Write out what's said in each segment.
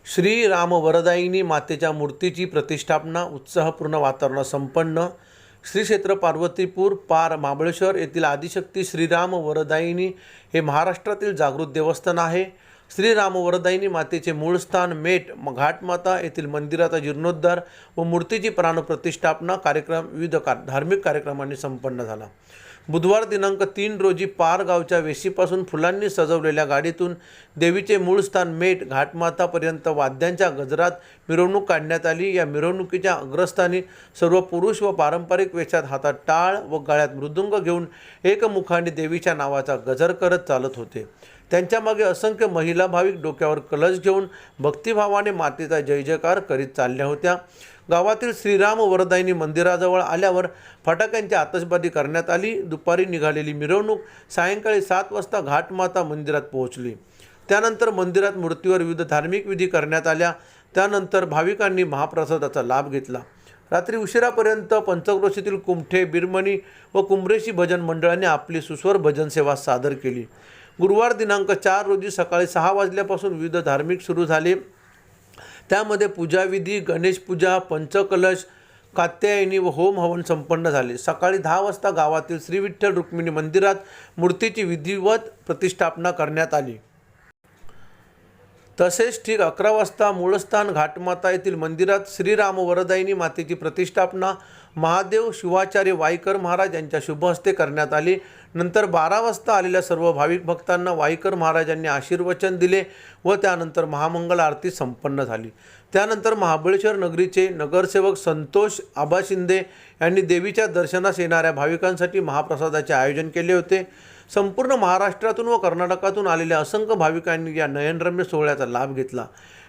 श्री राम वरदायिनी मातेच्या मूर्तीची प्रतिष्ठापना उत्साहपूर्ण वातावरणात संपन्न. श्री क्षेत्र पार्वतीपूर पार महाबळेश्वर येथील आदिशक्ती श्रीराम वरदायिनी हे महाराष्ट्रातील जागृत देवस्थान आहे. श्रीराम वरदायिनी मातेचे मूळ स्थान मेट घाटमाता येथील मंदिराचा जीर्णोद्धार व मूर्तीची प्राणप्रतिष्ठापना कार्यक्रम विविध धार्मिक कार्यक्रमांनी संपन्न झाला. बुधवार दिनांक 3 रोजी पार गावच्या वेशीपासून फुलांनी सजवलेल्या गाडीतून देवीचे मूळ स्थान मेट घाटमातापर्यंत वाद्यांच्या गजरात मिरवणूक काढण्यात आली. या मिरवणुकीच्या अग्रस्थानी सर्व पुरुष व पारंपरिक वेशात हातात टाळ व गळ्यात मृदुंग घेऊन एकमुखाने देवीच्या नावाचा गजर करत चालत होते. त्यांच्या मागे असंख्य महिला भाविक डोक्यावर कलश घेऊन भक्तिभावाने मातेचा जय जयकार करीत चालल्या होत्या. गावातील श्रीराम वरदायिनी मंदिराजवळ आल्यावर फटाक्यांची आतषबाजी करण्यात आली. दुपारी निघालेली मिरवणूक सायंकाळी 7 वाजता घाटमाता मंदिरात पोहोचली. त्यानंतर मंदिरात मूर्तीवर विविध धार्मिक विधी करण्यात आल्या. त्यानंतर भाविकांनी महाप्रसादाचा लाभ घेतला. रात्री उशिरापर्यंत पंचक्रोशीतील कुमठे, बिरमणी व कुंभरेशी भजन मंडळाने आपली सुस्वर भजन सेवा सादर केली. गुरुवार दिनांक 4 रोजी सकाळी 6 वाजल्यापासून विविध धार्मिक सुरू झाले. त्यामध्ये पूजाविधी, गणेश पूजा, पंचकलश, कात्यायनी व होम हवन संपन्न झाले. सकाळी 10 वाजता गावातील श्री विठ्ठल रुक्मिणी मंदिरात मूर्तीची विधिवत प्रतिष्ठापना करण्यात आली. तसेच ठीक 11 वाजता मूळस्थान घाटमाता येथील मंदिरात श्रीराम वरदायिनी मातेची प्रतिष्ठापना महादेव शिवाचार्य वाईकर महाराज यांच्या शुभहस्ते करण्यात आली. नंतर 12 वाजता आलेल्या सर्व भाविक भक्तांना वाईकर महाराजांनी आशीर्वचन दिले व त्यानंतर महामंगल आरती संपन्न झाली. त्यानंतर महाबळेश्वर नगरीचे नगरसेवक संतोष आबा शिंदे यांनी देवीच्या दर्शनास येणाऱ्या भाविकांसाठी महाप्रसादाचे आयोजन केले होते. संपूर्ण महाराष्ट्रातून व कर्नाटकातून आलेल्या असंख्य भाविकांनी या नयनरम्य सोहळ्याचा लाभ घेतला.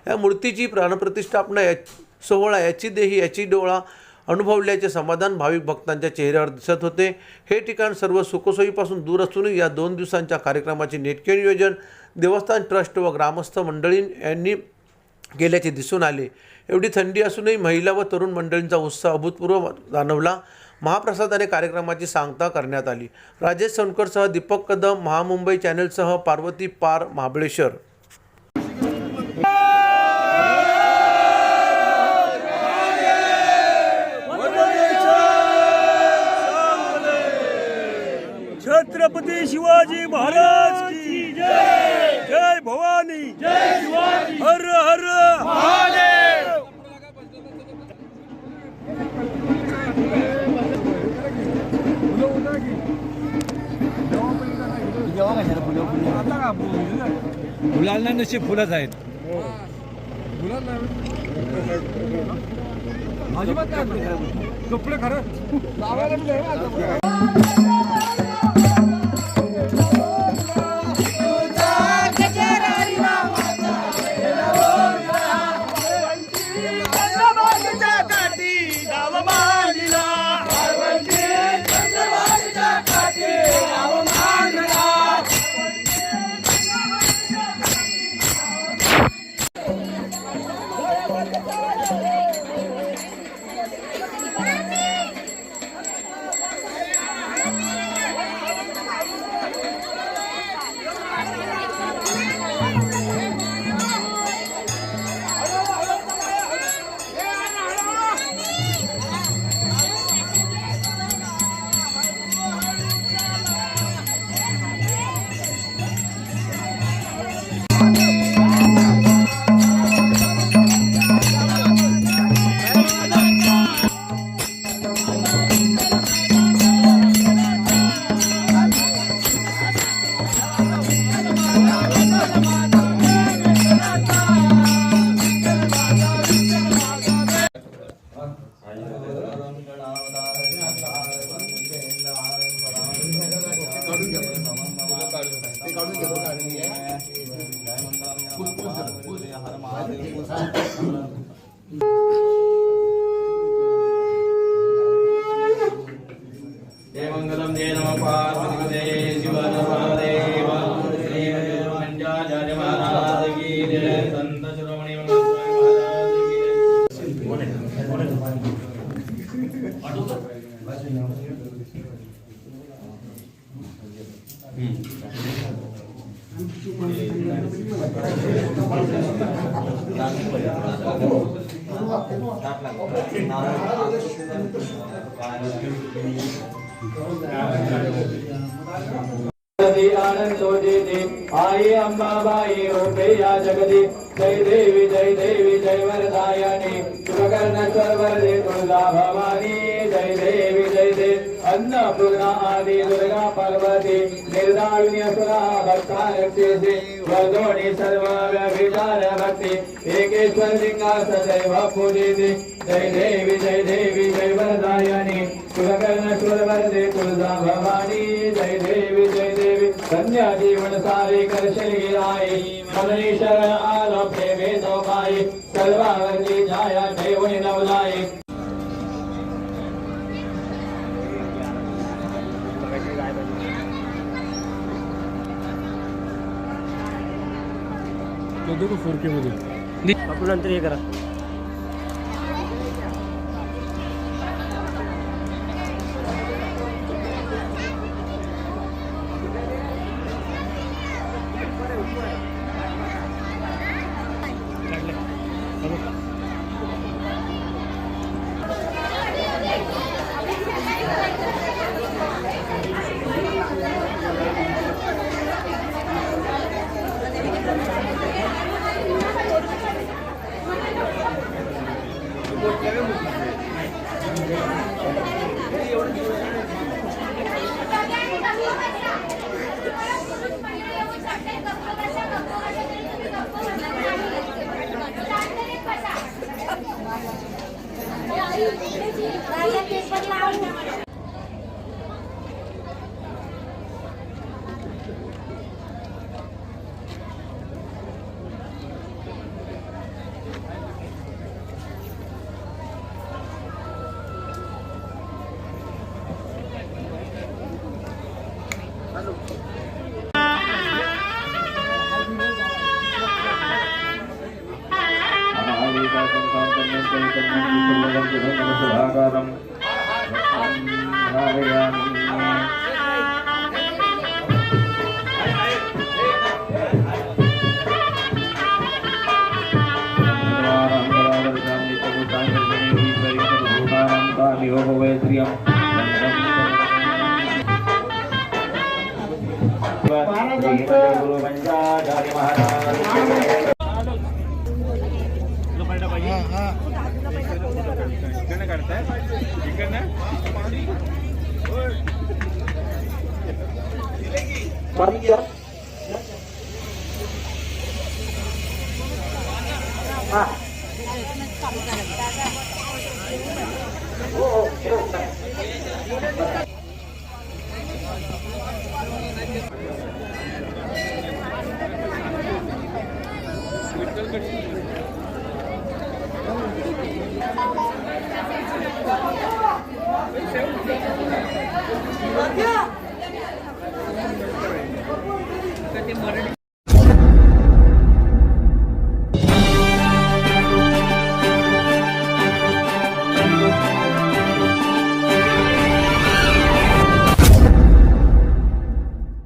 या मूर्तीची प्राणप्रतिष्ठापना सोहळा याची देही याची डोळा अनुभवल्याचे समाधान भाविक भक्तांच्या चेहऱ्यावर दिसत होते. हे ठिकाण सर्व सुखसोयीपासून दूर असूनही या 2 दिवसांच्या कार्यक्रमाचे नेटके नियोजन देवस्थान ट्रस्ट व ग्रामस्थ मंडळी यांनी केल्याचे दिसून आले. एवढी थंडी असूनही महिला व तरुण मंडळींचा उत्साह अभूतपूर्व जाणवला. महाप्रसादाने कार्यक्रमाची सांगता करण्यात आली. राजेश सोनकरसह दीपक कदम, महामुंबई चॅनलसह पार्वती पार महाबळेश्वर. छत्रपती शिवाजी महाराज की जय. जय भवानी, जय शिवाजी, हर हर महादेव. मुलांना नशीब फुलंच आहेत. अजिबात कपडे खरं मंगलम जय नमः पार्वती शिव महादेव श्री मंजाचार्य महाराज की जय. संत शिरोमणी महाराज की जय. आनंदो देते आई अंबाबाई रूपे या जगदी जय देवी जय वरदायिनी शुभकर्णेश्वर वरदे दुर्गा भवानी जय देवी अन्नपूर्णा आदि दुर्गा पार्वती निर्दायिनी असुरा भक्ता रक्षेसे वर्धोनि सर्व व्यभिचार भक्ति एकेश्वर लिंगा सदैव पूजिते जय देवी जय वरदायिनी शुभकर्णेश्वर वरदे दुर्गा भवानी जय देवी कन्या जीवन सारे करशली आई मनीश्वर आलो प्रेमे दोबाई सर्वांगी छाया ठेवणी नवलाई नंतर हे करा गुरु पंचाचार्य महाराज मराठी